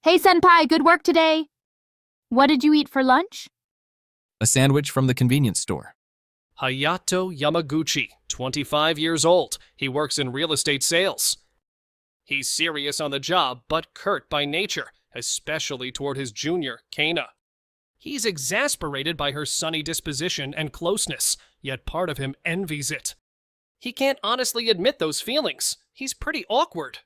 Hey, senpai, good work today. What did you eat for lunch? A sandwich from the convenience store. Hayato Yamaguchi, 25 years old. He works in real estate sales. He's serious on the job, but curt by nature, especially toward his junior, Kana. He's exasperated by her sunny disposition and closeness, yet part of him envies it. He can't honestly admit those feelings. He's pretty awkward.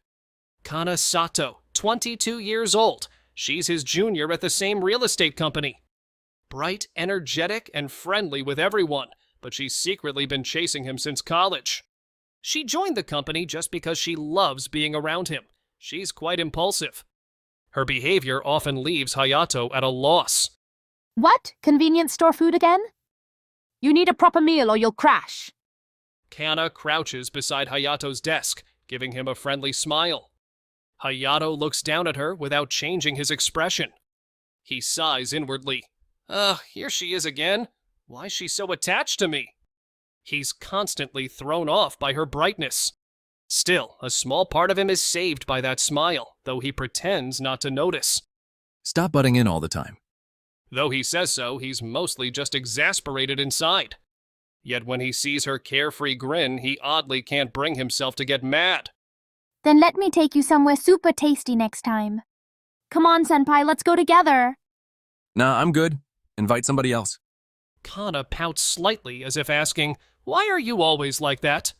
Kana Sato, 22 years old. She's his junior at the same real estate company. Bright, energetic, and friendly with everyone, but she's secretly been chasing him since college. She joined the company just because she loves being around him. She's quite impulsive. Her behavior often leaves Hayato at a loss. What? Convenience store food again? You need a proper meal or you'll crash. Kana crouches beside Hayato's desk, giving him a friendly smile. Hayato looks down at her without changing his expression. He sighs inwardly. Here she is again. Why's she so attached to me? He's constantly thrown off by her brightness. Still, a small part of him is saved by that smile, though he pretends not to notice. Stop butting in all the time. Though he says so, he's mostly just exasperated inside. Yet when he sees her carefree grin, he oddly can't bring himself to get mad. Then let me take you somewhere super tasty next time. Come on, senpai, let's go together. Nah, I'm good. Invite somebody else. Kana pouts slightly as if asking, "Why are you always like that?"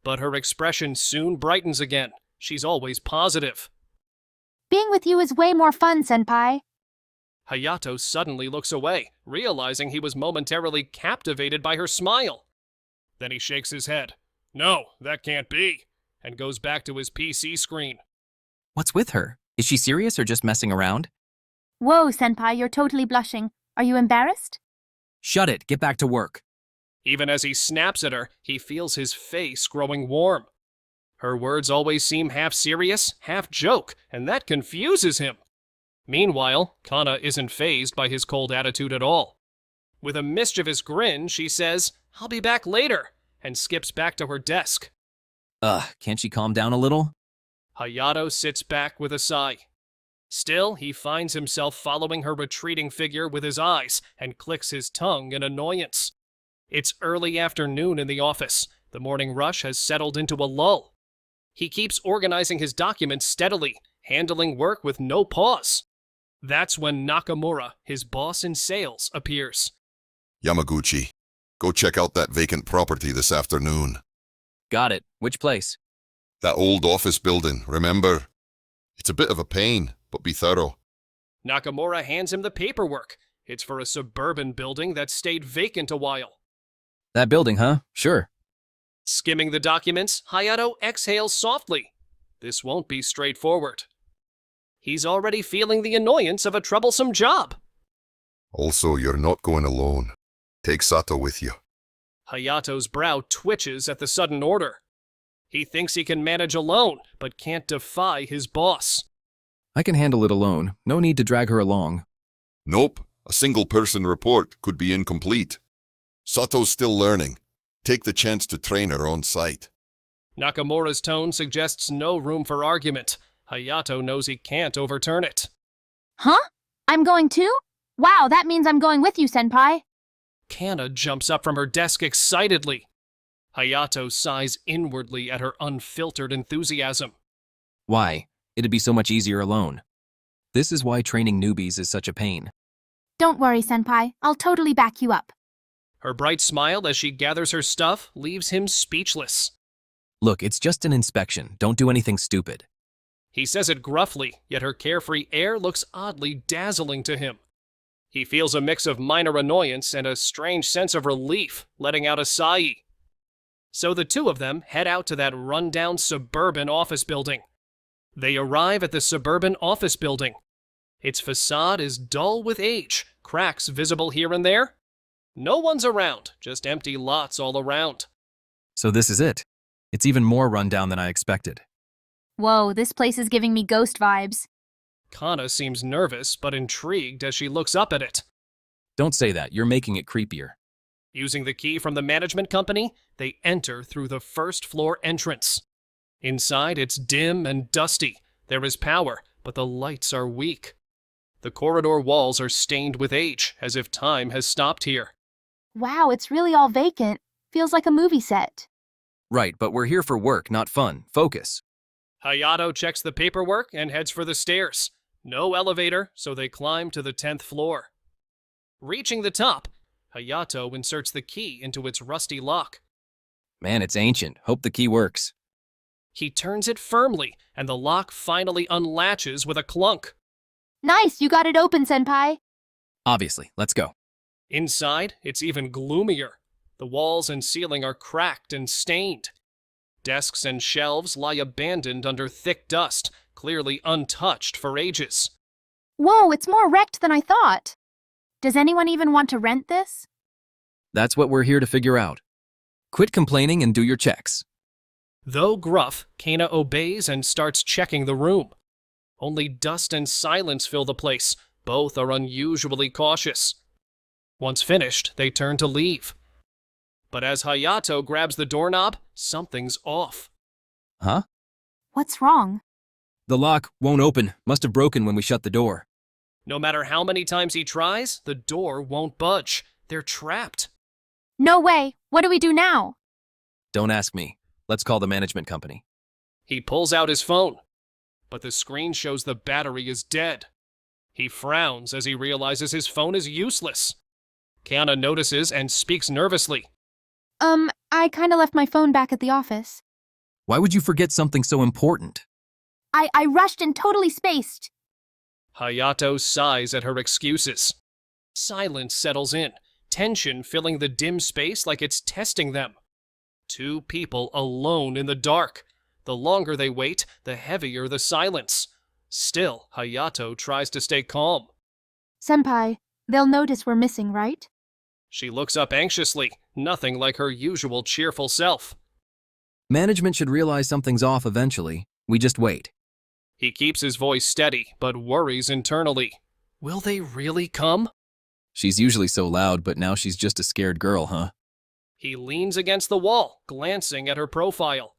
But her expression soon brightens again. She's always positive. Being with you is way more fun, senpai. Hayato suddenly looks away, realizing he was momentarily captivated by her smile. Then he shakes his head. No, that can't be, and goes back to his PC screen. What's with her? Is she serious or just messing around? Whoa, senpai, you're totally blushing. Are you embarrassed? Shut it. Get back to work. Even as he snaps at her, he feels his face growing warm. Her words always seem half serious, half joke, and that confuses him. Meanwhile, Kana isn't fazed by his cold attitude at all. With a mischievous grin, she says, "I'll be back later," and skips back to her desk. Can't she calm down a little? Hayato sits back with a sigh. Still, he finds himself following her retreating figure with his eyes and clicks his tongue in annoyance. It's early afternoon in the office. The morning rush has settled into a lull. He keeps organizing his documents steadily, handling work with no pause. That's when Nakamura, his boss in sales, appears. Yamaguchi, go check out that vacant property this afternoon. Got it. Which place? That old office building, remember? It's a bit of a pain, but be thorough. Nakamura hands him the paperwork. It's for a suburban building that stayed vacant a while. That building, huh? Sure. Skimming the documents, Hayato exhales softly. This won't be straightforward. He's already feeling the annoyance of a troublesome job. Also, you're not going alone. Take Sato with you. Hayato's brow twitches at the sudden order. He thinks he can manage alone, but can't defy his boss. I can handle it alone. No need to drag her along. Nope, a single-person report could be incomplete. Sato's still learning. Take the chance to train her on site. Nakamura's tone suggests no room for argument. Hayato knows he can't overturn it. Huh? I'm going too? Wow, that means I'm going with you, senpai. Kana jumps up from her desk excitedly. Hayato sighs inwardly at her unfiltered enthusiasm. Why? It'd be so much easier alone. This is why training newbies is such a pain. Don't worry, senpai. I'll totally back you up. Her bright smile as she gathers her stuff leaves him speechless. Look, it's just an inspection. Don't do anything stupid. He says it gruffly, yet her carefree air looks oddly dazzling to him. He feels a mix of minor annoyance and a strange sense of relief, letting out a sigh. So the two of them head out to that rundown suburban office building. They arrive at the suburban office building. Its facade is dull with age, cracks visible here and there. No one's around, just empty lots all around. So this is it. It's even more rundown than I expected. Whoa, this place is giving me ghost vibes. Kana seems nervous but intrigued as she looks up at it. Don't say that. You're making it creepier. Using the key from the management company, they enter through the first floor entrance. Inside, it's dim and dusty. There is power, but the lights are weak. The corridor walls are stained with age, as if time has stopped here. Wow, it's really all vacant. Feels like a movie set. Right, but we're here for work, not fun. Focus. Hayato checks the paperwork and heads for the stairs. No elevator, so they climb to the 10th floor. Reaching the top, Hayato inserts the key into its rusty lock. Man, it's ancient. Hope the key works. He turns it firmly, and the lock finally unlatches with a clunk. Nice, you got it open, Senpai. Obviously, let's go. Inside, it's even gloomier. The walls and ceiling are cracked and stained. Desks and shelves lie abandoned under thick dust, clearly untouched for ages. Whoa, it's more wrecked than I thought. Does anyone even want to rent this? That's what we're here to figure out. Quit complaining and do your checks. Though gruff, Kana obeys and starts checking the room. Only dust and silence fill the place. Both are unusually cautious. Once finished, they turn to leave. But as Hayato grabs the doorknob, something's off. Huh? What's wrong? The lock won't open. Must have broken when we shut the door. No matter how many times he tries, the door won't budge. They're trapped. No way. What do we do now? Don't ask me. Let's call the management company. He pulls out his phone, but the screen shows the battery is dead. He frowns as he realizes his phone is useless. Kana notices and speaks nervously. I kinda left my phone back at the office. Why would you forget something so important? I rushed and totally spaced. Hayato sighs at her excuses. Silence settles in, tension filling the dim space like it's testing them. Two people alone in the dark. The longer they wait, the heavier the silence. Still, Hayato tries to stay calm. Senpai, they'll notice we're missing, right? She looks up anxiously, nothing like her usual cheerful self. Management should realize something's off eventually. We just wait. He keeps his voice steady, but worries internally. Will they really come? She's usually so loud, but now she's just a scared girl, huh? He leans against the wall, glancing at her profile.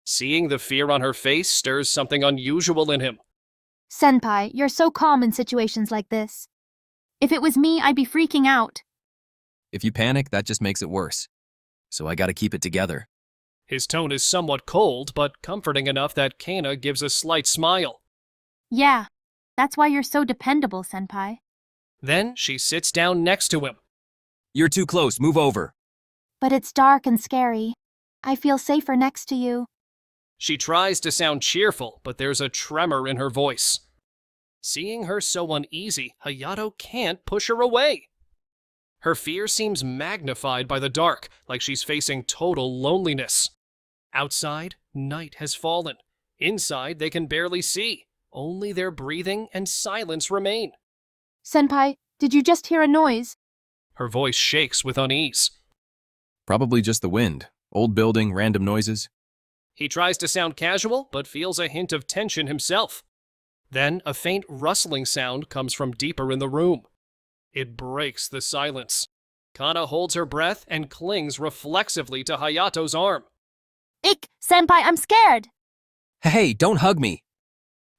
Seeing the fear on her face stirs something unusual in him. Senpai, you're so calm in situations like this. If it was me, I'd be freaking out. If you panic, that just makes it worse. So I gotta keep it together. His tone is somewhat cold, but comforting enough that Kana gives a slight smile. Yeah, that's why you're so dependable, Senpai. Then she sits down next to him. You're too close. Move over. But it's dark and scary. I feel safer next to you. She tries to sound cheerful, but there's a tremor in her voice. Seeing her so uneasy, Hayato can't push her away. Her fear seems magnified by the dark, like she's facing total loneliness. Outside, night has fallen. Inside, they can barely see. Only their breathing and silence remain. Senpai, did you just hear a noise? Her voice shakes with unease. Probably just the wind. Old building, random noises. He tries to sound casual, but feels a hint of tension himself. Then a faint rustling sound comes from deeper in the room. It breaks the silence. Kana holds her breath and clings reflexively to Hayato's arm. Ick, Senpai, I'm scared. Hey, don't hug me.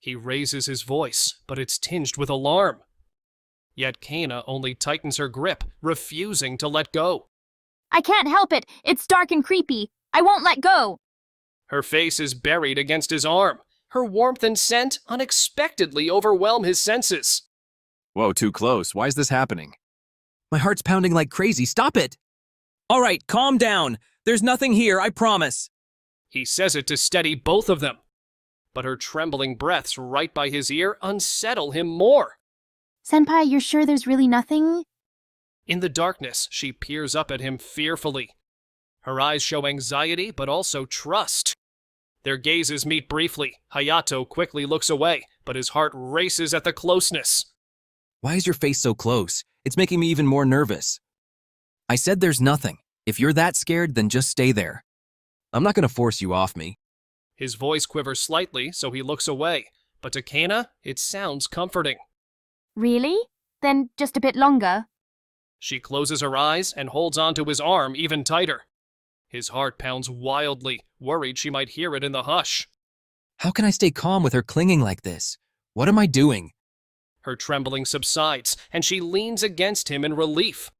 He raises his voice, but it's tinged with alarm. Yet Kana only tightens her grip, refusing to let go. I can't help it. It's dark and creepy. I won't let go. Her face is buried against his arm. Her warmth and scent unexpectedly overwhelm his senses. Whoa, too close. Why is this happening? My heart's pounding like crazy. Stop it! All right, calm down. There's nothing here, I promise. He says it to steady both of them. But her trembling breaths right by his ear unsettle him more. Senpai, you're sure there's really nothing? In the darkness, she peers up at him fearfully. Her eyes show anxiety, but also trust. Their gazes meet briefly. Hayato quickly looks away, but his heart races at the closeness. Why is your face so close? It's making me even more nervous. I said there's nothing. If you're that scared, then just stay there. I'm not gonna force you off me. His voice quivers slightly, so he looks away. But to Kana, it sounds comforting. Really? Then just a bit longer. She closes her eyes and holds onto his arm even tighter. His heart pounds wildly, worried she might hear it in the hush. How can I stay calm with her clinging like this? What am I doing? Her trembling subsides, and she leans against him in relief.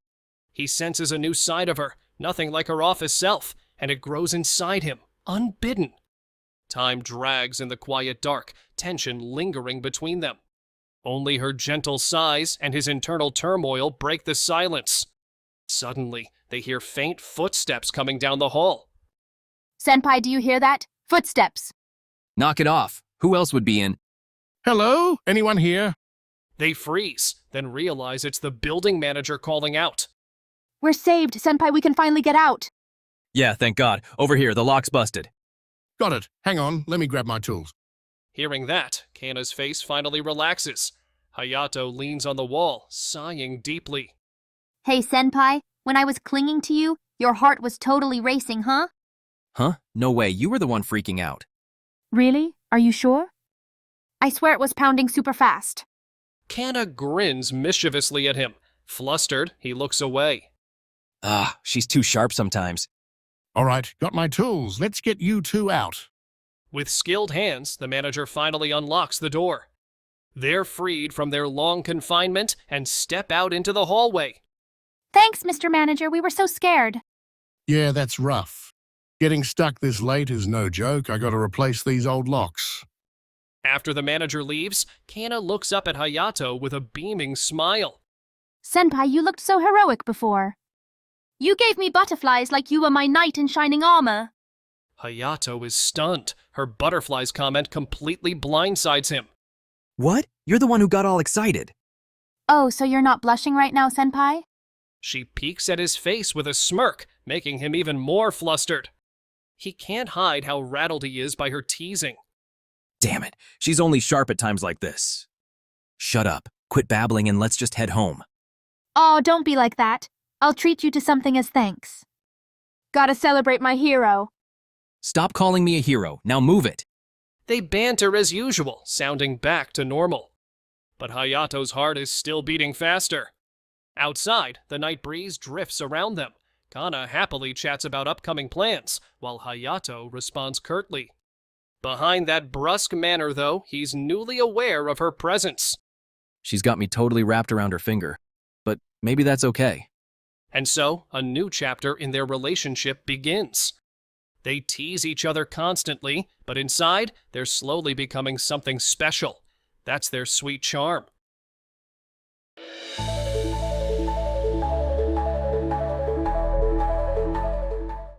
He senses a new side of her, nothing like her office self, and it grows inside him, unbidden. Time drags in the quiet dark, tension lingering between them. Only her gentle sighs and his internal turmoil break the silence. Suddenly, they hear faint footsteps coming down the hall. Senpai, do you hear that? Footsteps. Knock it off. Who else would be in? Hello? Anyone here? They freeze, then realize it's the building manager calling out. We're saved, Senpai, we can finally get out. Yeah, thank God. Over here, the lock's busted. Got it. Hang on, let me grab my tools. Hearing that, Kana's face finally relaxes. Hayato leans on the wall, sighing deeply. Hey, Senpai, when I was clinging to you, your heart was totally racing, huh? Huh? No way, you were the one freaking out. Really? Are you sure? I swear it was pounding super fast. Kana grins mischievously at him. Flustered, he looks away. She's too sharp sometimes. All right, got my tools. Let's get you two out. With skilled hands, the manager finally unlocks the door. They're freed from their long confinement and step out into the hallway. Thanks, Mr. Manager, we were so scared. Yeah, that's rough. Getting stuck this late is no joke. I gotta replace these old locks. After the manager leaves, Kana looks up at Hayato with a beaming smile. Senpai, you looked so heroic before. You gave me butterflies like you were my knight in shining armor. Hayato is stunned. Her butterflies comment completely blindsides him. What? You're the one who got all excited. Oh, so you're not blushing right now, Senpai? She peeks at his face with a smirk, making him even more flustered. He can't hide how rattled he is by her teasing. Damn it, she's only sharp at times like this. Shut up, quit babbling, and let's just head home. Oh, don't be like that. I'll treat you to something as thanks. Gotta celebrate my hero. Stop calling me a hero, now move it. They banter as usual, sounding back to normal. But Hayato's heart is still beating faster. Outside, the night breeze drifts around them. Kana happily chats about upcoming plans, while Hayato responds curtly. Behind that brusque manner, though, he's newly aware of her presence. She's got me totally wrapped around her finger, but maybe that's okay. And so, a new chapter in their relationship begins. They tease each other constantly, but inside, they're slowly becoming something special. That's their sweet charm.